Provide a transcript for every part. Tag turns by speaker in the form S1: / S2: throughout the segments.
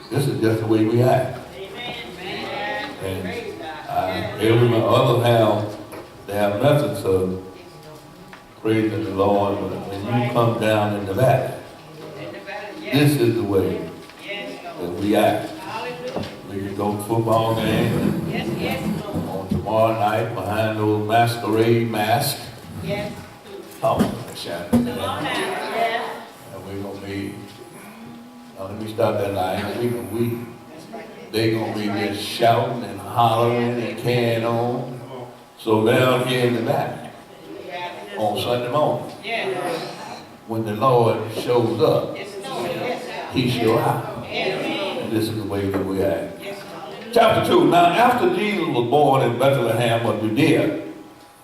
S1: This is just the way we act. And every other they have methods of praising the Lord, but when you come down in the valley, this is the way that we act. We can go to football game on tomorrow night behind those masquerade masks. Oh, Shannon. And we're going to be, let me stop that line. They're going to be just shouting and hollering and carrying on. So down here in the valley, on Sunday morning, when the Lord shows up, he shows out. And this is the way that we act. Chapter 2. Now after Jesus was born in Bethlehem of Judea,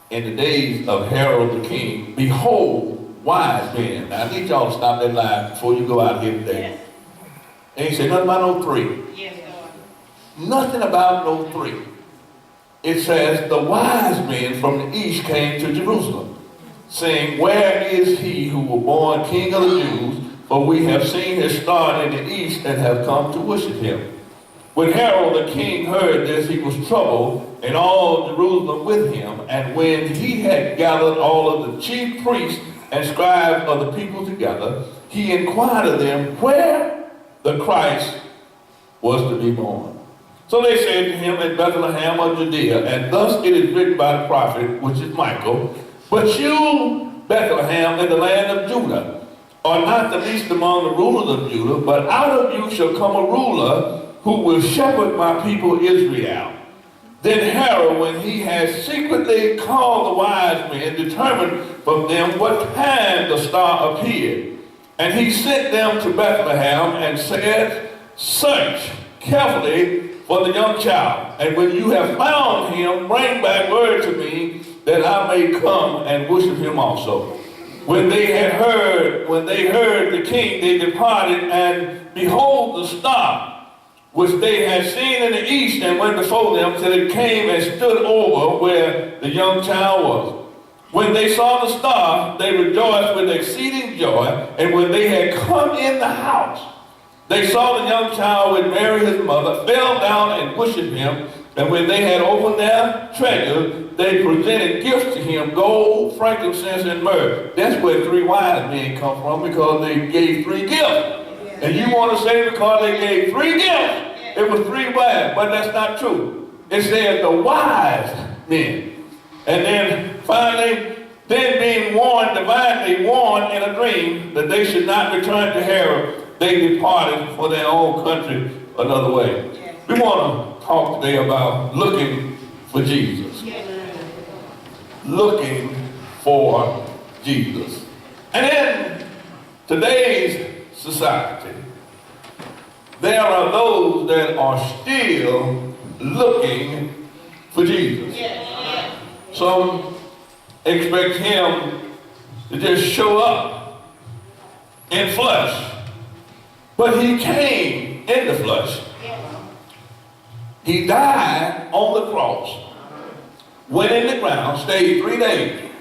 S1: in the days of Herod the king, behold, wise men. Now I need y'all to stop that line before you go out here today. They ain't say nothing about no three. Nothing about no three. It says, the wise men from the east came to Jerusalem, saying, where is he who was born King of the Jews? For we have seen his star in the east and have come to worship him. When Herod the king heard this, he was troubled, and all Jerusalem with him. And when he had gathered all of the chief priests and scribes of the people together, he inquired of them where the Christ was to be born. So they said to him, in Bethlehem of Judea, and thus it is written by the prophet, which is Michael, but you, Bethlehem, in the land of Judah, are not the least among the rulers of Judah, but out of you shall come a ruler who will shepherd my people Israel. Then Herod, when he had secretly called the wise men, determined from them what time the star appeared. And he sent them to Bethlehem and said, search carefully for the young child. And when you have found him, bring back word to me that I may come and worship him also. When they heard the king, they departed, and behold, the star which they had seen in the east and went before them till it came and stood over where the young child was. When they saw the star, they rejoiced with exceeding joy. And when they had come in the house, they saw the young child with Mary his mother, fell down and worshipped him. And when they had opened their treasure, they presented gifts to him, gold, frankincense, and myrrh. That's where three wise men come from, because they gave three gifts. And you want to say because they gave three gifts, it was three wise, but that's not true. It says the wise men. And then finally, then being warned, divinely warned in a dream that they should not return to Herod, they departed for their own country another way. We want to talk today about looking for Jesus. Looking for Jesus. And in today's society, there are those that are still looking for Jesus. Some expect him to just show up in flesh. But he came in the flesh. He died on the cross, went in the ground, stayed 3 days,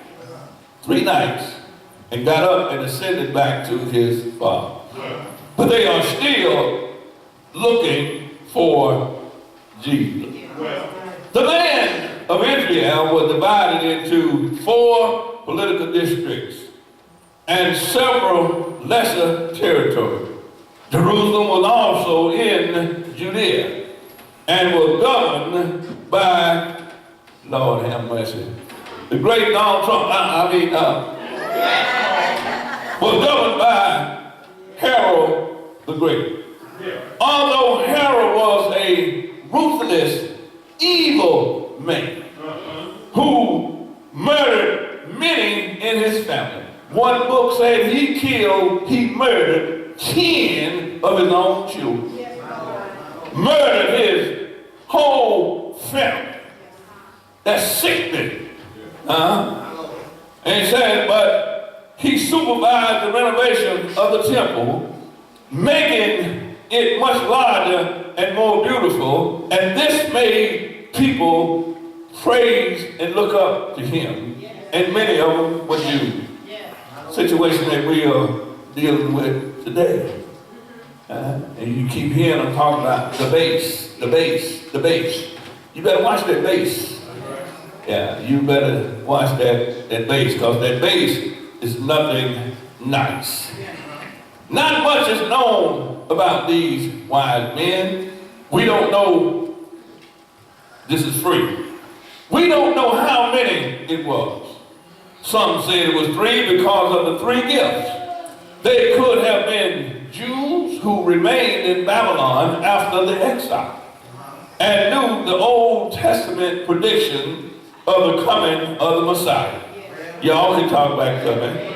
S1: 3 nights, and got up and ascended back to his Father. But they are still looking for Jesus. The land of Israel was divided into 4 political districts and several lesser territories. Jerusalem was also in Judea and was governed by, Lord have mercy, the great Donald Trump, was governed by Herod the Great. Although Herod was a ruthless, evil man who murdered many in his family. One book said he murdered 10 of his own children. Murdered his whole family. That's sickening. And he said, but he supervised the renovation of the temple, making it much larger and more beautiful, and this made people praise and look up to him. And many of them would do. Situation that we are dealing with today. And you keep hearing them talking about the bass, the bass, the bass. You better watch that bass. Yeah, you better watch that bass, because that bass is nothing nice. Not much is known about these wise men. We don't know, this is free. We don't know how many it was. Some said it was 3 because of the 3 gifts. They could have been Jews who remained in Babylon after the exile and knew the Old Testament prediction of the coming of the Messiah. Y'all can talk back to me.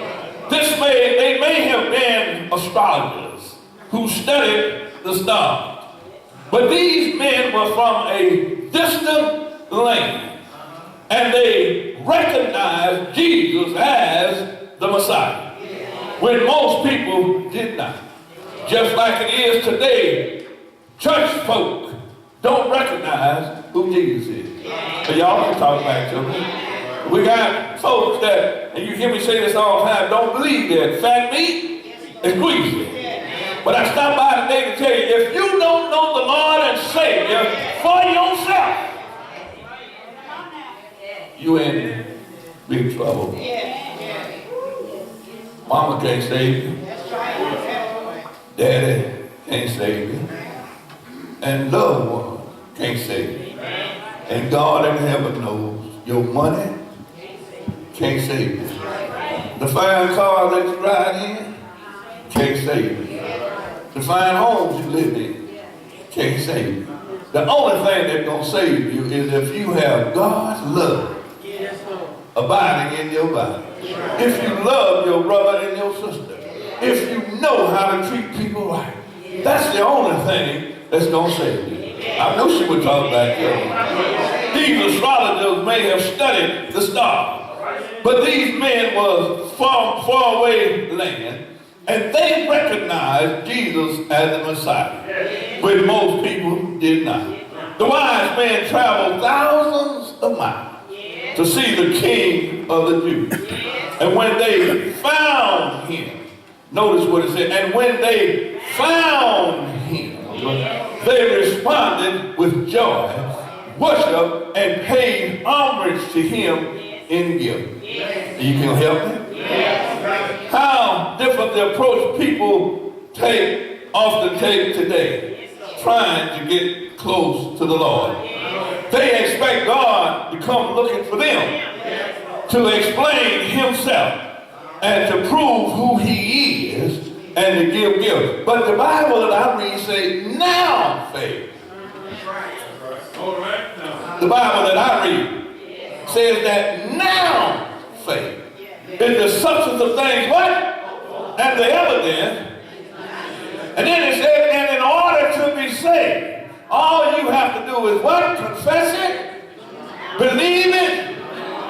S1: They may have been astrologers who studied the stars. But these men were from a distant land, and they recognized Jesus as the Messiah, when most people did not. Just like it is today, church folk don't recognize who Jesus is. But y'all can talk back to me. We got folks that, and you hear me say this all the time, don't believe that fat meat is greasy. But I stopped by today to tell you, if you don't know the Lord and Savior for yourself, you in big trouble. Mama can't save you. Daddy can't save you. And loved one can't save you. And God in heaven knows your money can't save you. The fine car that you ride in can't save you. The fine homes you live in can't save you. The only thing that's going to save you is if you have God's love abiding in your body. If you love your brother and your sister. If you know how to treat people right. That's the only thing that's going to save you. I know she would talk back there. These astrologers may have studied the stars, but these men were from faraway land, and they recognized Jesus as the Messiah, when most people did not. The wise men traveled thousands of miles to see the King of the Jews. And when they found him, notice what it said, and when they found him, they responded with joy, worship, and paid homage to him in gift. You can help me? How different the approach people often take today, trying to get close to the Lord. They expect God to come looking for them, to explain himself, and to prove who he is, and to give gifts. But the Bible that I read says, now faith. The Bible that I read says that now faith is the substance of things, what? And the evidence. And then it said, and in order to be saved, all you have to do is what? Confess it, believe it.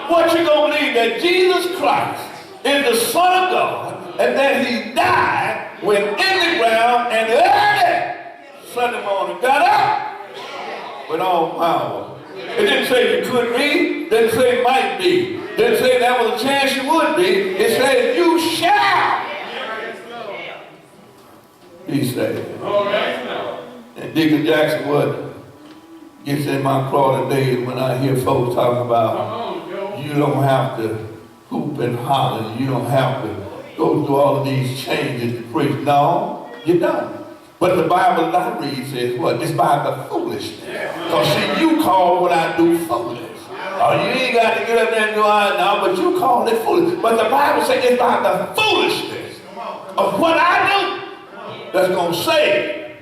S1: What you gonna believe? That Jesus Christ is the Son of God, and that he died, went in the ground, and early Sunday morning got up with all power. It didn't say you could be, didn't say might be, didn't say that was a chance you would be. It said you shall be saved. And Deacon Jackson Wood gets in my craw today when I hear folks talking about you don't have to hoop and holler, you don't have to go through all of these changes to preach. No, you don't. But the Bible that I read says what? It's by the foolishness. Because see, you call what I do foolish. Oh, you ain't got to get up there and do it now, but you call it foolish. But the Bible says it's by the foolishness of what I do that's going to save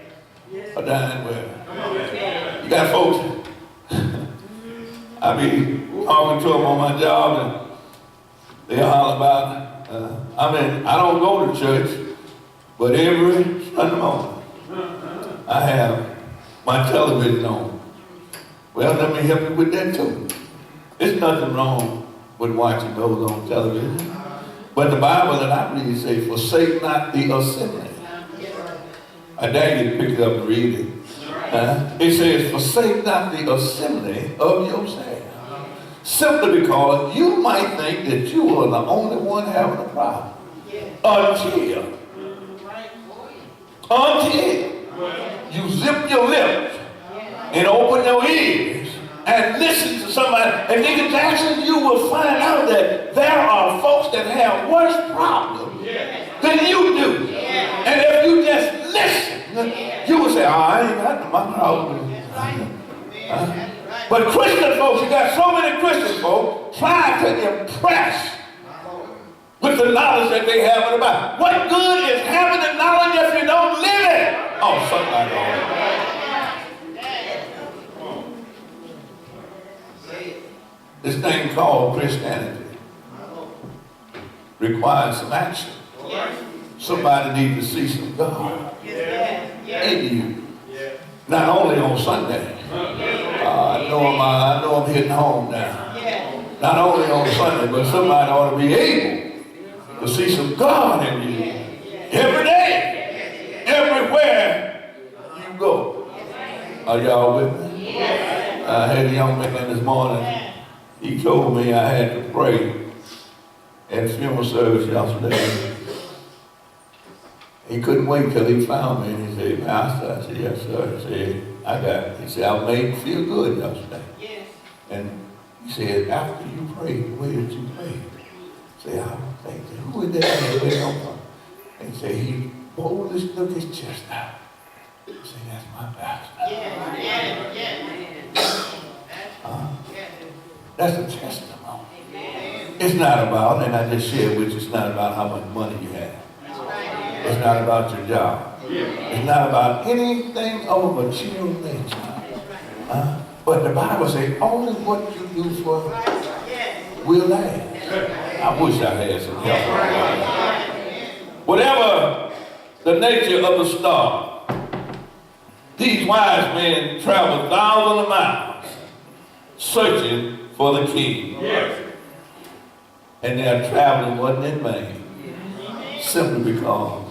S1: a dying world. You got folks, I be talking to them on my job, and they holler about, I don't go to church, but every Sunday morning, I have my television on. Well, let me help you with that too. There's nothing wrong with watching those on television. But the Bible that I read says, forsake not the assembly. I dare you to pick it up and read it. It says, forsake not the assembly of yourself. Simply because you might think that you are until you zip your lips and open your ears and listen to somebody. And Deacon Jackson, you will find out that there are folks that have worse problems than you do. And if you just listen, you will say, oh, I ain't got my problem. But Christian folks, you got so many Christian folks trying to impress with the knowledge that they have in the Bible. What good is having the knowledge if you don't live it? Oh, somebody. This thing called Christianity requires some action. Somebody needs to see some God in you. Not only on Sunday. I know I'm hitting home now. Not only on Sunday, but somebody ought to be able to see some God in you. Every day. Everywhere you go. Are y'all with me? I had a young man this morning. He told me I had to pray at funeral service yesterday. He couldn't wait till he found me, and he said, Pastor, I said, yes, sir. He said, I got it. He said, I made you feel good yesterday. Yes. And he said, after you prayed, the way that you prayed, he said, I was thinking, who is that? Where they come from? And he said, he boldly stuck his chest out. He said, that's my pastor. That's a testimony. It's not about, and I just shared with you, it's not about how much money you have. It's not about your job. It's not about anything of a material nature. But the Bible says only what you do for will last. I wish I had some help. Whatever the nature of the star, these wise men traveled thousands of miles searching for the king. And their traveling wasn't in vain. Simply because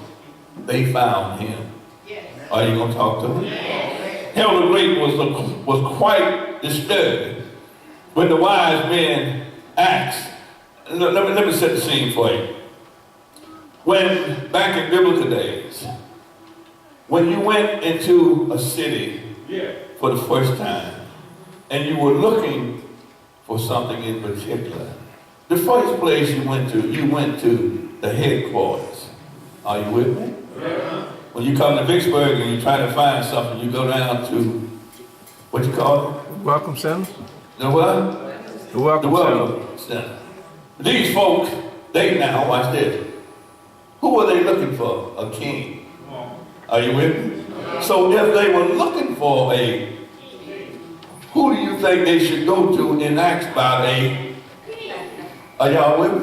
S1: they found him. Are you going to talk to him? Herod the Great was quite disturbed when the wise men asked. Let me set the scene for you. When, back in biblical days, when you went into a city for the first time and you were looking for something in particular, the first place you went to the headquarters. Are you with me? When you come to Vicksburg and you try to find something, you go down to, what you call it?
S2: Welcome Center.
S1: The what?
S2: The Welcome
S1: Center. Center. These folks, they now, watch this. Who are they looking for? A king. Are you with me? So if they were looking for a, who do you think they should go to and ask about a? Are y'all with me?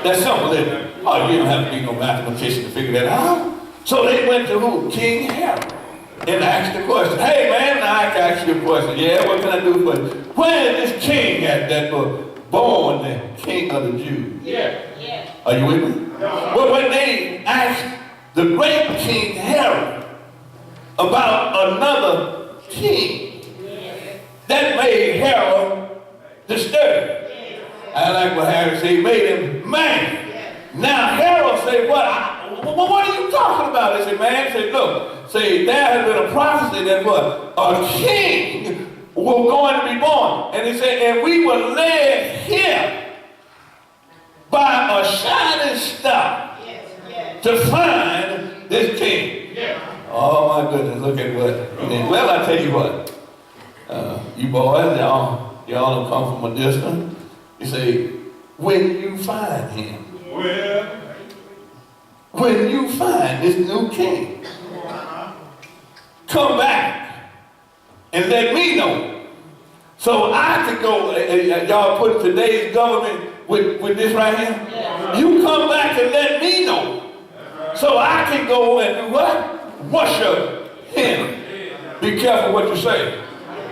S1: That's simple, isn't it? Oh, you don't have to be no mathematician to figure that out. So they went to who? King Herod. And asked the question. Hey man, now I can ask you a question. Yeah, what can I do for you? When is this king that was born the king of the Jews? Yeah. Are you with me? Well, when they asked the great King Herod about another king, that made Herod disturbed. I like what Herod said, he made him mad. Now Herod said, what are you talking about? He said, man, said, look, say there has been a prophecy that what? A king was going to be born. And he said, and we were led here by a shining star to find this king. Oh my goodness, look at what he did. Well, I tell you what, you boys, y'all don't come from a distance. You say, when you find him, when you find this new king, come back and let me know. So I could go, y'all put today's government with this right here. You come back and let me know. So I can go and do what? Worship him. Be careful what you say.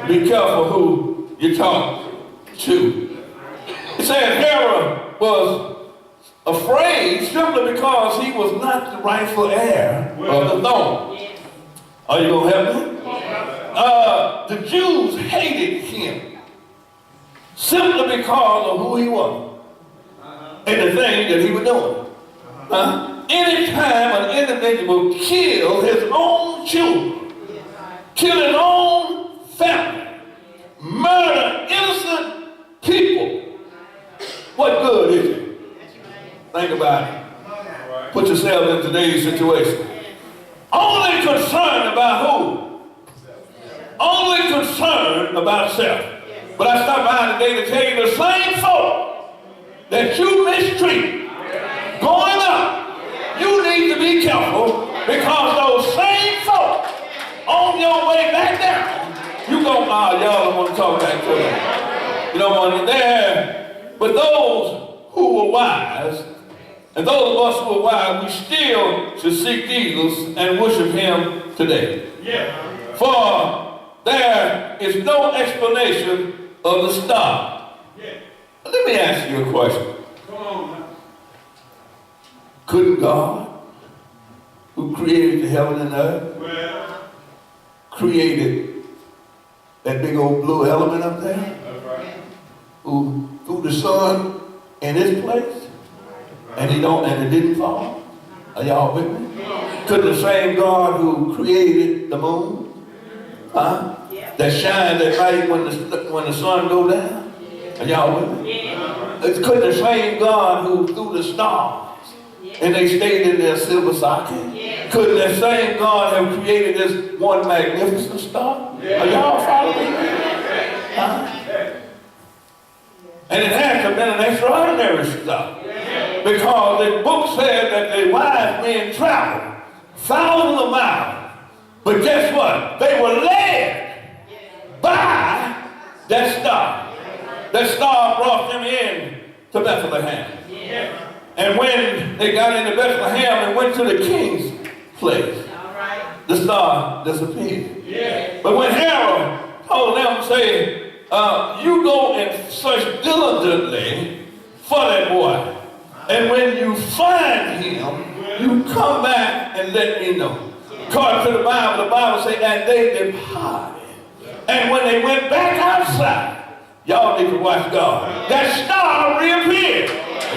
S1: Be careful who you talk to. It said Herod was afraid simply because he was not the rightful heir of the throne. Are you going to help me? The Jews hated him simply because of who he was and the thing that he was doing. anytime an individual kills his own children, kill his own family, murder innocent people, what good is it? Think about it. Put yourself in today's situation. Only concerned about who? Only concerned about self. But I stopped by today to tell you the same folk that you mistreat going up, you need to be careful, because those same folk on your way back down, you go, y'all don't want to talk back to them. You don't want to there. But those who were wise, and those of us who are wise, we still should seek Jesus and worship him today. Yeah. For there is no explanation of the star. Yeah. Let me ask you a question. Come on, man. Couldn't God, who created the heaven and earth, created that big old blue element up there? That's right. Who threw the sun in its place? And it didn't fall? Are y'all with me? Could the same God who created the moon, that shines at night when the sun go down? Are y'all with me? Could the same God who threw the stars and they stayed in their silver socket, could the same God have created this one magnificent star? Are y'all following me? And it has to have been an extraordinary star. Because the book said that the wise men traveled thousands of miles. But guess what? They were led by that star. That star brought them in to Bethlehem. And when they got into Bethlehem and went to the king's place, the star disappeared. But when Herod told them, say, you go and search diligently for that boy. And when you find him, you come back and let me know. According to the Bible says, and they departed. And when they went back outside, y'all need to watch God. That star reappeared.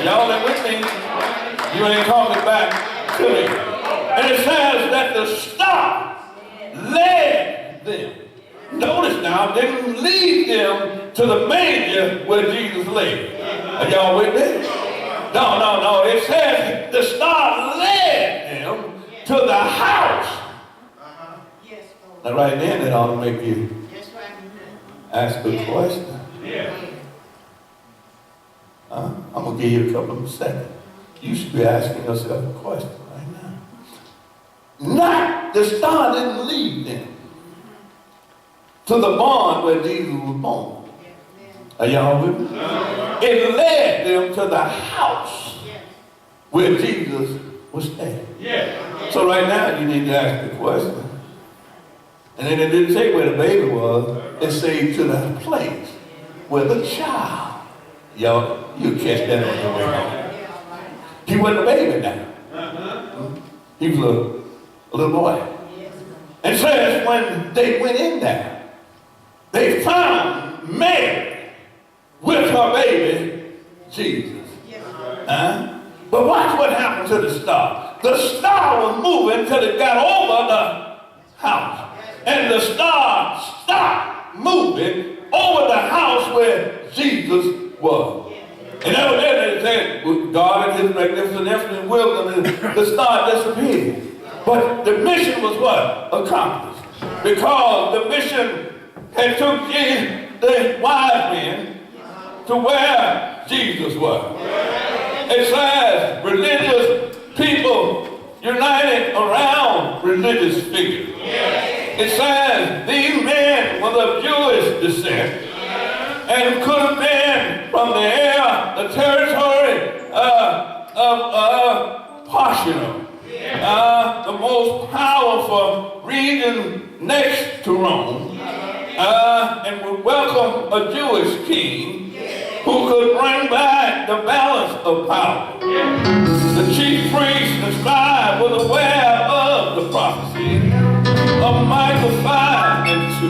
S1: Y'all ain't with me. You ain't coming back to me. And it says that the star led them. Notice now, didn't lead them to the manger where Jesus lay. Are y'all with me? No. It says the star led them to the house. Now right then, it ought to make you ask a question. I'm going to give you a couple of seconds. You should be asking yourself a question right now. The star didn't lead them to the barn where Jesus was born. Are y'all with me? It led them to the house where Jesus was staying. So right now you need to ask the question. And then it didn't say where the baby was. It said to the place where the child. Y'all, you catch that on the way home. He wasn't a baby now. He was a little boy. And says when they went in there, they found Mary with her baby, Jesus. But watch what happened to the star. The star was moving till it got over the house. And the star stopped moving over the house where Jesus was. And evidently it said, with God and his magnificent infinite wisdom, the star disappeared. But the mission was what? Accomplished. Because the mission had took the wise men to where Jesus was. It says religious people united around religious figures. It says these men were of Jewish descent and could have been from the territory of Parthia, the most powerful region next to Rome, and would welcome a Jewish king who could bring back the balance of power. The chief priest and scribe was aware of the prophecy of Micah 5 and 2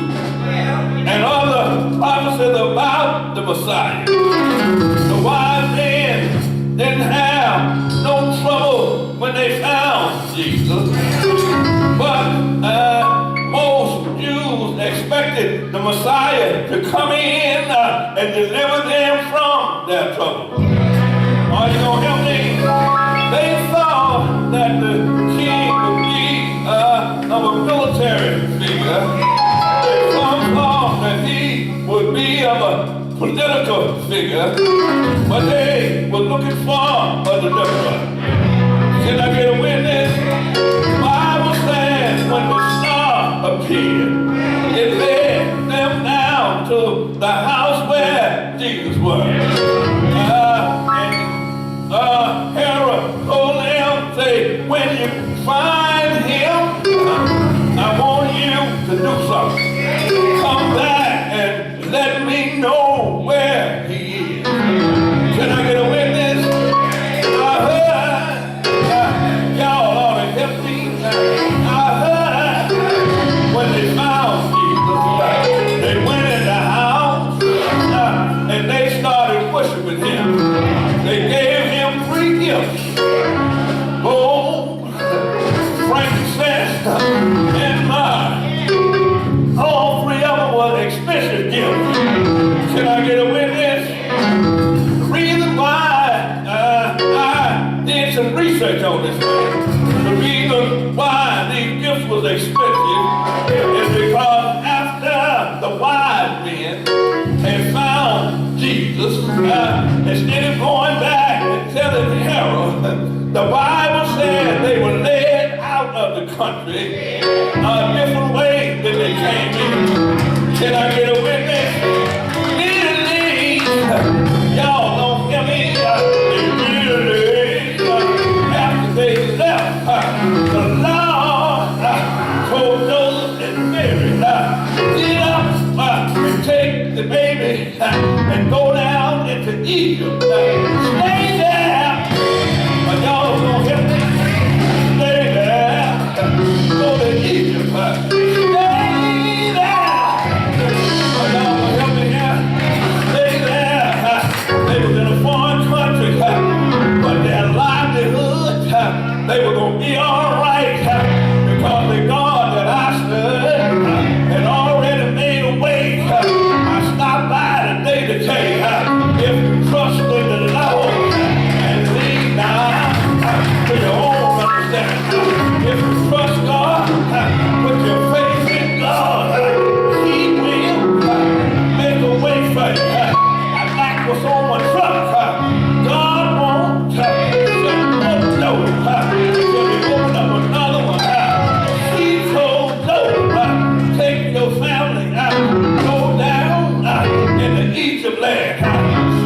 S1: and other prophecies about the Messiah. The wise men didn't have no trouble when they Messiah to come in and deliver them from their trouble. Are you going to help me? They thought that the king would be of a military figure. They thought that he would be of a political figure, but they were looking for a deliverer. Can I get a witness? The Bible says when the star appeared, it led them down to the house where Jesus was. Herod told them, say, when you find him, I want you to do something. Come back and let me know where he is. Can I get a witness? I heard, y'all ought to help me. I heard when they found Jesus, they went in the house and they started worshiping him. They gave him 3 gifts. Gold, frankincense, and myrrh. All 3 of them were expensive gifts. Can I get a witness? The reason why I did some research on this man, the reason why these gifts was expensive is because after the wise men had found Jesus, instead of going back and telling Herod, the Bible said they were led out of the country a different way than they came in. Can I get a witness? Immediately, y'all don't hear me. Immediately, after they left, the Lord told Joseph and Mary, get up and take the baby and go down into Egypt. Stay there. Y'all don't hear me? Stay there. Go to Egypt. Stay there. Y'all don't help me here? Stay there. They was in a foreign country, but their livelihood, they were going to be all right because the God that I served had already made a way. I stopped by today to tell you, if you trust in the Lord and lean not to your own understanding, if you trust God, put your faith in God, He will make a way for you. I like what's on my truck. God won't no. Until He open up another one. He told Job, take your family go down in the Egypt land.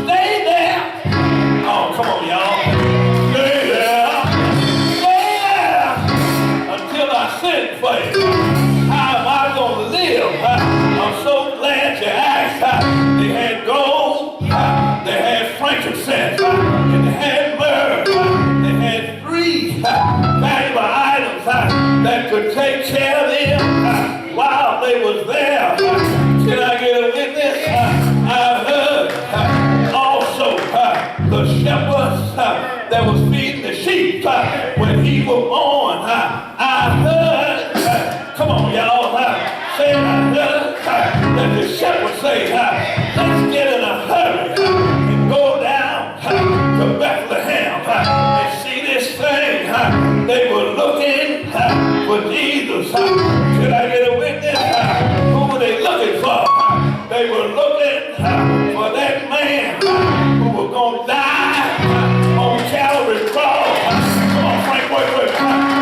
S1: Stay there. Oh, come on, y'all. Stay there. Stay there until I send for you. How am I going to live? I'm so glad you asked. They had gold, they had frankincense, and they had myrrh. They had 3 valuable items that could take care of them while they was there. Can I get a witness? I heard also the shepherds that was feeding the sheep when he was born. I heard, come on y'all, say I heard that the shepherds say, let's get in a hurry and go down to Bethlehem and see this thing. They were looking for Jesus. Could I get a witness? Who were they looking for? They were looking for that man who was going to die on Calvary's cross. Come on, Frank, wait.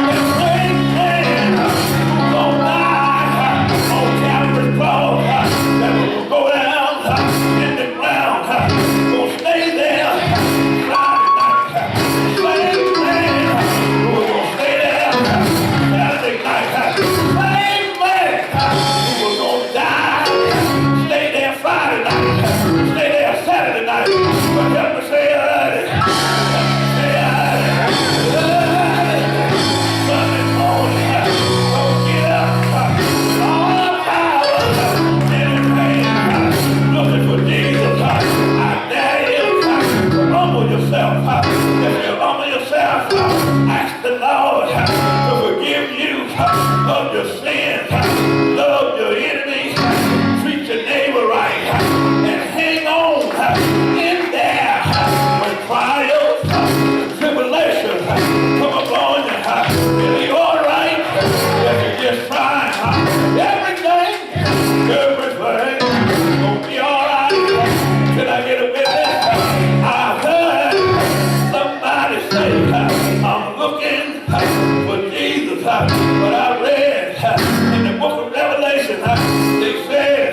S1: That same man who was going to die on Calvary's cross, that was going to go down in the ground, going to stay there Friday night. Same man who was going to stay there Saturday night. Same man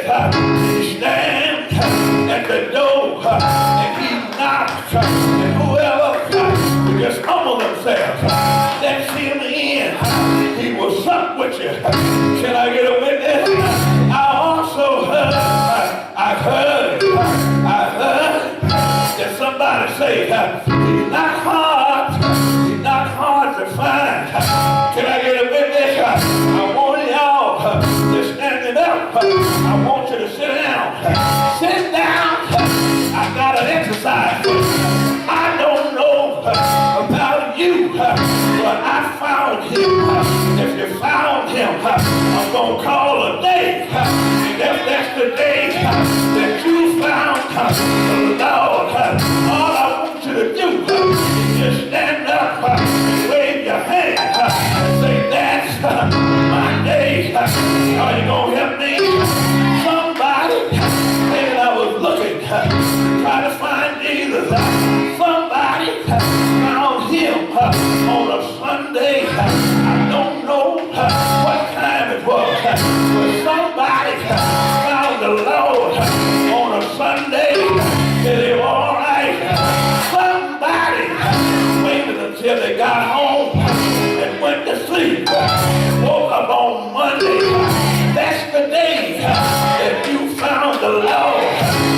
S1: says, he stands at the door and he knocks, and whoever will just humble themselves, let's him in. He will sup with you. Can I get a witness? I also heard that somebody say, he's not hard to find. Can I get a witness? I want y'all to stand up. I want you to sit down. Sit down. I got an exercise. I don't know about you, but I found him. If you found him, I'm going to call a day. And if that's the day that you found the Lord, all I want you to do is just stand up and wave your hand and say, that's my day. Are you going to help me? Somebody said I was looking, trying to find Jesus. Somebody found him on a Sunday. I don't know what time it was, but somebody found the Lord on a Sunday. Is it all right? Somebody waited until they got home and went to sleep and woke up on Monday. That's the day that you found the Lord.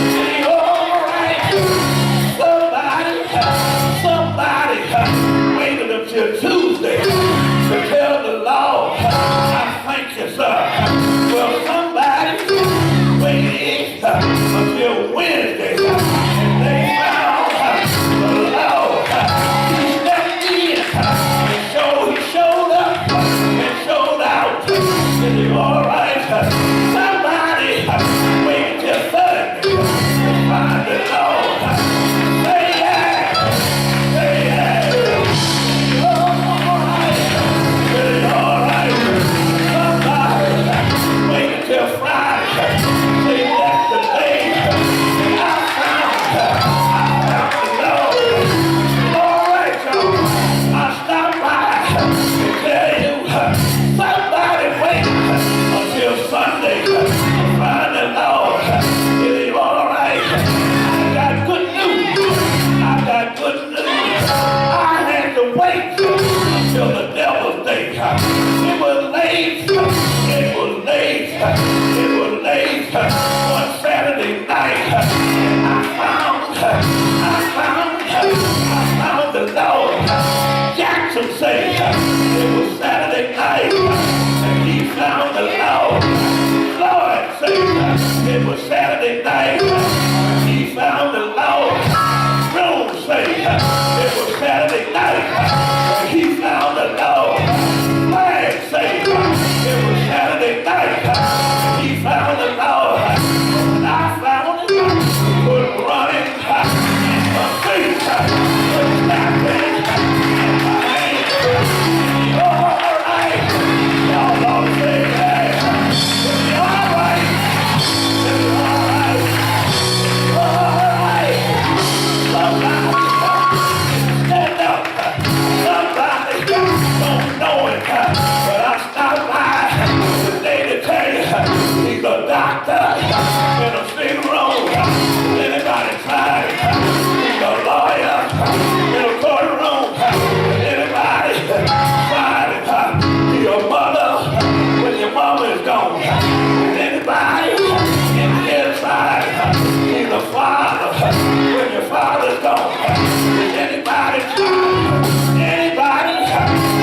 S1: Is it all right? Somebody waited until Tuesday to tell the Lord, I thank you, sir. Well, somebody waited until Wednesday and they found the Lord. He stepped in and he showed up and showed out. Is it all right? Somebody waited till Sunday to find the Lord. Say yeah. Say yeah. Is it all right? Is it all right? Somebody waited till Friday. Say that's the day that I found the Lord. All right, y'all. I stopped by to tell you somebody waited until Sunday to find the Lord. Is it all right? I got good news. I got good news. I had to wait until the devil's day. It was late. It was late. It was late one Saturday night. I found the Lord. Jackson said it was Saturday night and he found the Lord. Lord said it was Saturday night and he found the Lord. Rome said it was Saturday night and he found the Lord. Flag said it was Saturday night and he found the Lord. And I found it, was running in my feet, was snapping in my hands. It's all right. Y'all ought to say that. It's all right. It's all right. It's all right. Somebody stand up. Somebody don't know it, but I stopped by today to tell you he's a doctor in a big room. Anybody tried it? He's a lawyer in a courtroom. Anybody tried it? He's a mother when your mama is gone. Anybody in the inside? He's a father when your father's gone. Anybody tried? Anybody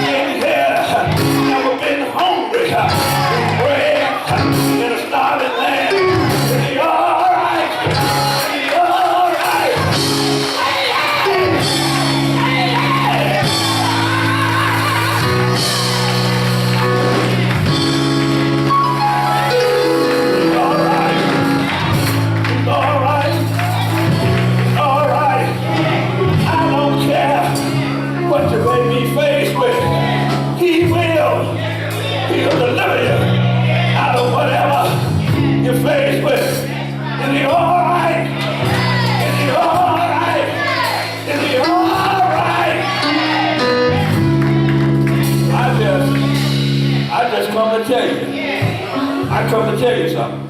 S1: in here never been hungry? Bread in a starving land. Is he all right? Is he all right? He's all right. He's all right. All right. I don't care what you may be faced with. He will. He'll deliver you out of whatever you're faced with. Is he all right? Is he all right? Is he all right? I just come to tell you. I come to tell you something.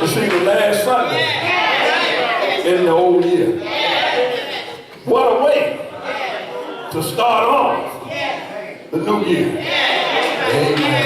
S1: see the last Sunday in the old year. What a way to start off the new year. Amen.